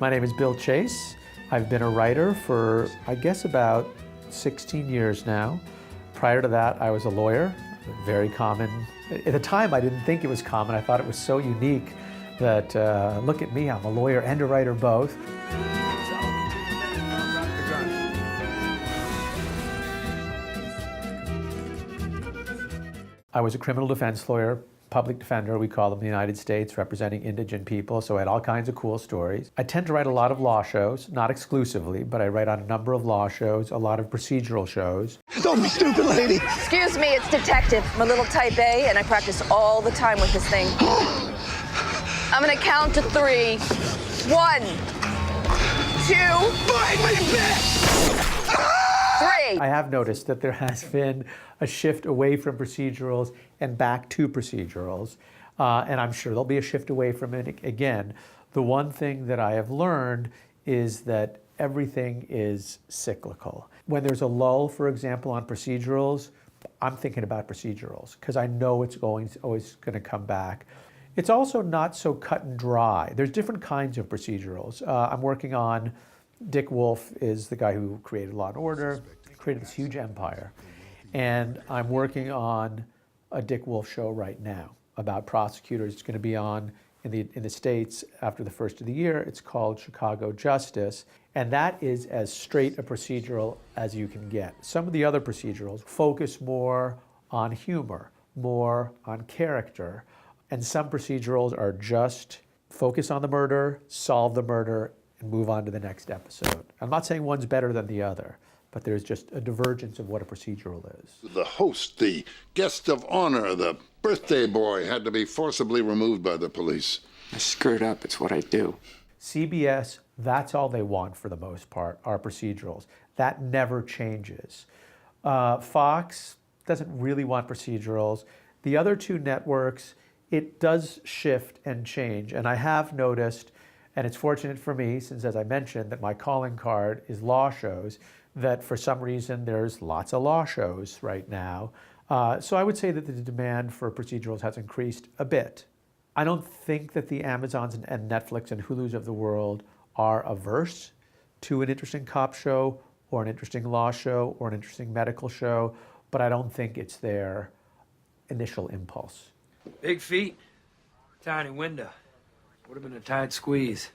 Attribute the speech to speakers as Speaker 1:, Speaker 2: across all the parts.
Speaker 1: My name is Bill Chase. I've been a writer for, I guess, about 16 years now. Prior to that, I was a lawyer, very common. At the time, I didn't think it was common. I thought it was so unique that, look at me, I'm a lawyer and a writer both. I was a criminal defense lawyer, public defender, we call them in the United States, representing indigent people, so I had all kinds of cool stories. I tend to write a lot of law shows, not exclusively, but I write on a number of law shows, a lot of procedural shows.
Speaker 2: Don't be stupid, lady!
Speaker 3: Excuse me, it's Detective. I'm a little type A, and I practice all the time with this thing. I'm gonna count to 3. 1, 2...
Speaker 2: Fight my bitch!
Speaker 3: 3!
Speaker 1: I have noticed that there has been a shift away from procedurals and back to procedurals, and I'm sure there'll be a shift away from it again. The one thing that I have learned is that everything is cyclical. When there's a lull, for example, on procedurals, I'm thinking about procedurals because I know it's always going to come back. It's also not so cut and dry. There's different kinds of procedurals. I'm working on, Dick Wolf is the guy who created Law & Order, created this huge empire. And I'm working on a Dick Wolf show right now about prosecutors. It's going to be on in the States after the first of the year. It's called Chicago Justice. And that is as straight a procedural as you can get. Some of the other procedurals focus more on humor, more on character. And some procedurals are just focus on the murder, solve the murder, and move on to the next episode. I'm not saying one's better than the other, but there's just a divergence of what a procedural is.
Speaker 4: The host, the guest of honor, the birthday boy had to be forcibly removed by the police.
Speaker 5: I screwed up, it's what I do.
Speaker 1: CBS, that's all they want for the most part, are procedurals. That never changes. Fox doesn't really want procedurals. The other two networks, it does shift and change. And I have noticed, and it's fortunate for me, since as I mentioned, that my calling card is law shows, that for some reason there's lots of law shows right now. So I would say that the demand for procedurals has increased a bit. I don't think that the Amazons and Netflix and Hulus of the world are averse to an interesting cop show or an interesting law show or an interesting medical show, but I don't think it's their initial impulse.
Speaker 6: Big feet, tiny window. Would have been a tight squeeze.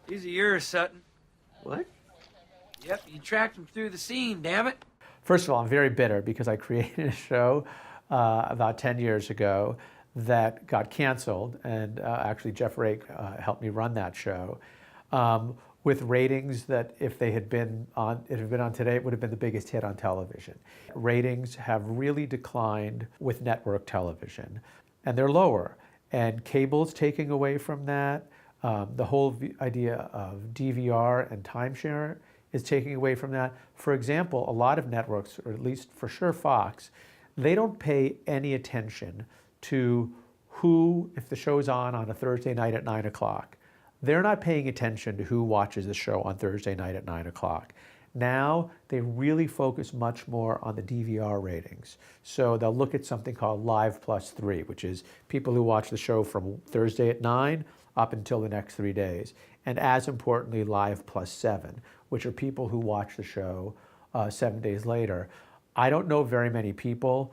Speaker 6: These are yours, Sutton.
Speaker 1: What?
Speaker 6: Yep, you tracked him through the scene, damn it.
Speaker 1: First of all, I'm very bitter because I created a show about 10 years ago that got canceled, and actually Jeff Rake helped me run that show, with ratings that if it had been on today, it would have been the biggest hit on television. Ratings have really declined with network television, and they're lower. And cable's taking away from that. The whole idea of DVR and timeshare is taking away from that. For example, a lot of networks, or at least for sure Fox, they don't pay any attention to who, if the show's on a Thursday night at 9 o'clock, they're not paying attention to who watches the show on Thursday night at 9 o'clock. Now, they really focus much more on the DVR ratings. So they'll look at something called Live Plus 3, which is people who watch the show from Thursday at 9 up until the next 3 days. And as importantly, Live Plus 7, which are people who watch the show 7 days later. I don't know very many people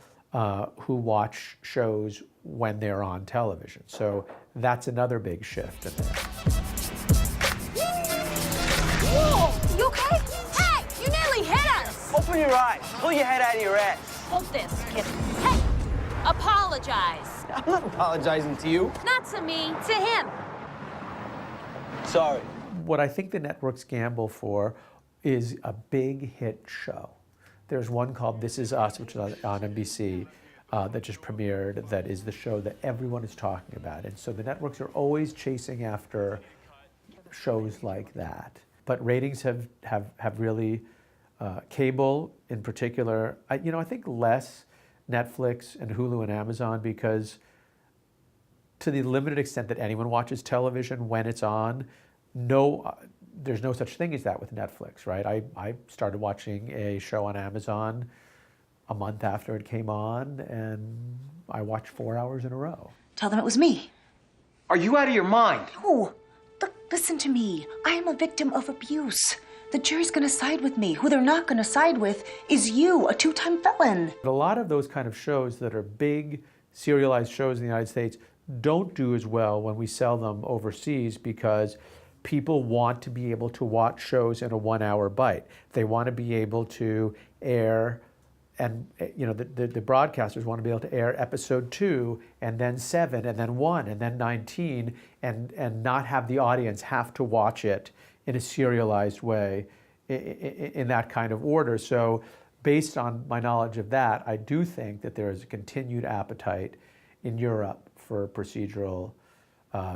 Speaker 1: who watch shows when they're on television. So that's another big shift in there.
Speaker 7: Whoa! You okay? Hey! You nearly hit us!
Speaker 2: Open your eyes. Pull your head out of your ass.
Speaker 7: Hold this, kid. Hey! Apologize.
Speaker 2: I'm not apologizing to you.
Speaker 7: Not to me, to him.
Speaker 2: Sorry.
Speaker 1: What I think the networks gamble for is a big hit show. There's one called This Is Us, which is on NBC, that just premiered, that is the show that everyone is talking about. And so the networks are always chasing after shows like that. But ratings have really, cable in particular, I think less Netflix and Hulu and Amazon, because to the limited extent that anyone watches television when it's on, there's no such thing as that with Netflix, right? I started watching a show on Amazon a month after it came on, and I watched 4 hours in a row.
Speaker 8: Tell them it was me.
Speaker 2: Are you out of your mind?
Speaker 8: No, listen to me. I am a victim of abuse. The jury's gonna side with me. Who they're not gonna side with is you, a 2-time felon.
Speaker 1: A lot of those kind of shows that are big, serialized shows in the United States don't do as well when we sell them overseas because people want to be able to watch shows in a 1-hour bite. They want to be able to air, and the broadcasters want to be able to air episode 2 and then 7 and then 1 and then 19 and not have the audience have to watch it in a serialized way in that kind of order. So based on my knowledge of that, I do think that there is a continued appetite in Europe for procedural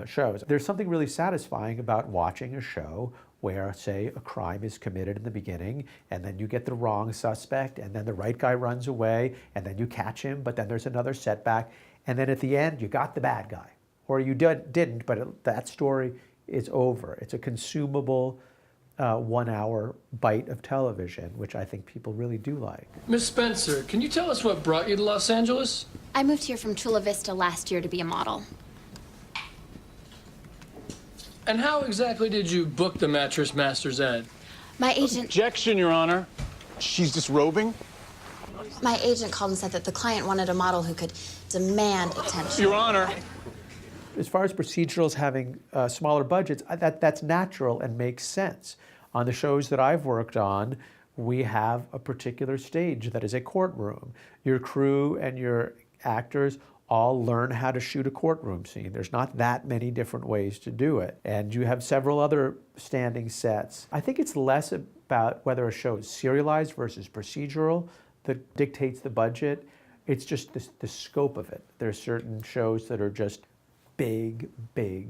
Speaker 1: shows. There's something really satisfying about watching a show where, say, a crime is committed in the beginning, and then you get the wrong suspect, and then the right guy runs away, and then you catch him, but then there's another setback, and then at the end, you got the bad guy. Or you didn't, but that story is over. It's a consumable 1-hour bite of television, which I think people really do like.
Speaker 9: Miss Spencer, can you tell us what brought you to Los Angeles?
Speaker 7: I moved here from Chula Vista last year to be a model.
Speaker 9: And how exactly did you book the Mattress Master's ad?
Speaker 7: My agent
Speaker 2: Objection, Your Honor. She's disrobing.
Speaker 7: My agent called and said that the client wanted a model who could demand attention.
Speaker 2: Your Honor.
Speaker 1: As far as procedurals having smaller budgets, that's natural and makes sense. On the shows that I've worked on, we have a particular stage that is a courtroom. Your crew and your actors all learn how to shoot a courtroom scene. There's not that many different ways to do it. And you have several other standing sets. I think it's less about whether a show is serialized versus procedural that dictates the budget. It's just the scope of it. There are certain shows that are just big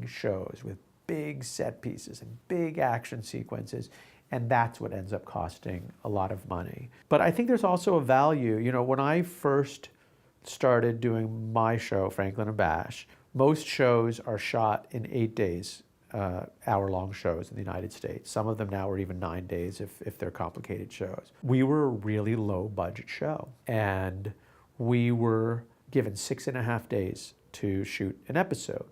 Speaker 1: shows with big set pieces and big action sequences, and that's what ends up costing a lot of money. But I think there's also a value. When I first started doing my show, Franklin and Bash, most shows are shot in 8 days, hour-long shows in the United States. Some of them now are even 9 days if they're complicated shows. We were a really low-budget show, and we were given 6.5 days to shoot an episode.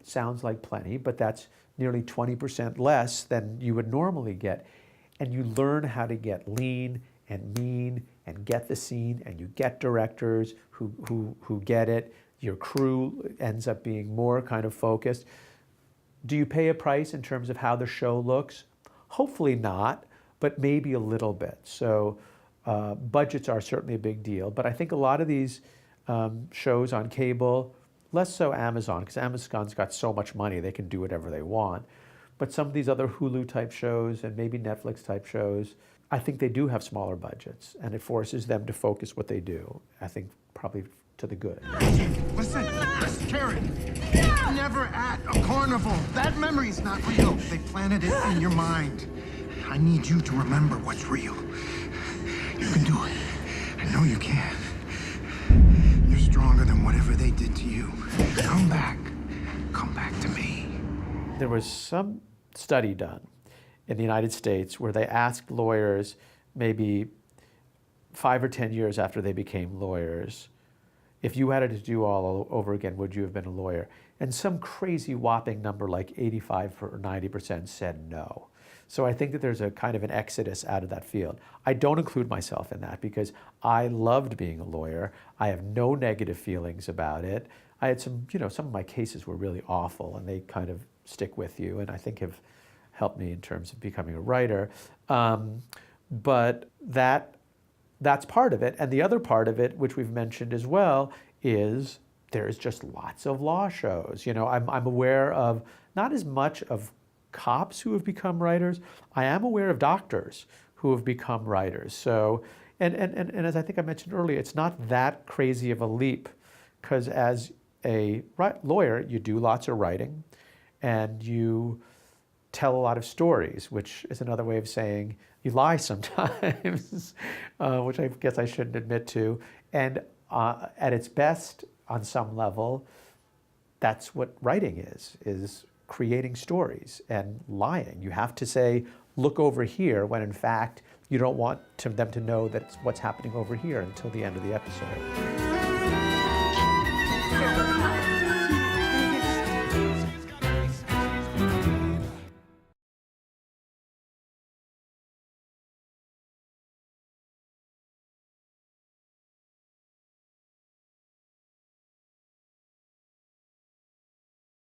Speaker 1: Sounds like plenty, but that's nearly 20% less than you would normally get. And you learn how to get lean and mean and get the scene, and you get directors who get it. Your crew ends up being more kind of focused. Do you pay a price in terms of how the show looks? Hopefully not, but maybe a little bit. So budgets are certainly a big deal, but I think a lot of these shows on cable, less so Amazon, because Amazon's got so much money, they can do whatever they want. But some of these other Hulu type shows and maybe Netflix type shows, I think they do have smaller budgets, and it forces them to focus what they do. I think probably to the good.
Speaker 10: Listen, Karen, never at a carnival. That memory's not real. They planted it in your mind. I need you to remember what's real. You can do it. I know you can. You're stronger than whatever they did to you. Come back. Come back to me.
Speaker 1: There was some study done in the United States where they asked lawyers maybe 5 or 10 years after they became lawyers, if you had it to do all over again, would you have been a lawyer? And some crazy whopping number like 85 or 90% said no. So I think that there's a kind of an exodus out of that field. I don't include myself in that because I loved being a lawyer. I have no negative feelings about it. I had some of my cases were really awful, and they kind of stick with you, and I think have helped me in terms of becoming a writer. But that's part of it. And the other part of it, which we've mentioned as well, is there's just lots of law shows. I'm aware of not as much of cops who have become writers. I am aware of doctors who have become writers. So, and as I think I mentioned earlier, it's not that crazy of a leap, because as a lawyer, you do lots of writing and you tell a lot of stories, which is another way of saying you lie sometimes, which I guess I shouldn't admit to. And at its best, on some level, that's what writing is creating stories and lying. You have to say, look over here, when in fact, you don't want them to know that it's what's happening over here until the end of the episode.